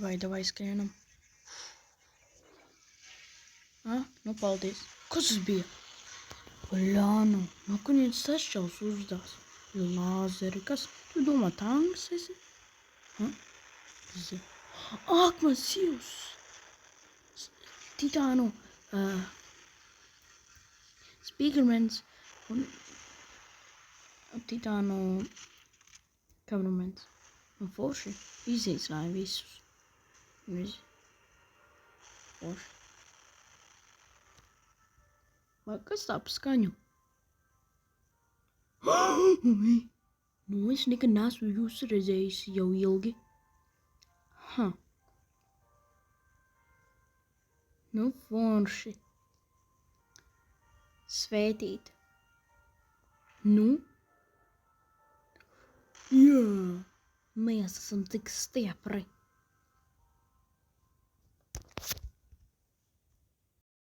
Vai skrienam. Nu paldies. Kas tas bija? Ļānu, no kurienes sašķels uzdās? Lāzeri, kas? Tu domā tanks esi? Ak, man sīvs! Titānu, Speakermans un Titānu kameramans. Un forši izīcināja visus. Forši. Vai kas tā pa skaņu? Nu, es nekad neesmu jūs redzējis jau ilgi. Nu, forši. Svētīt. Nu? Jā, mēs esam tik stiepri.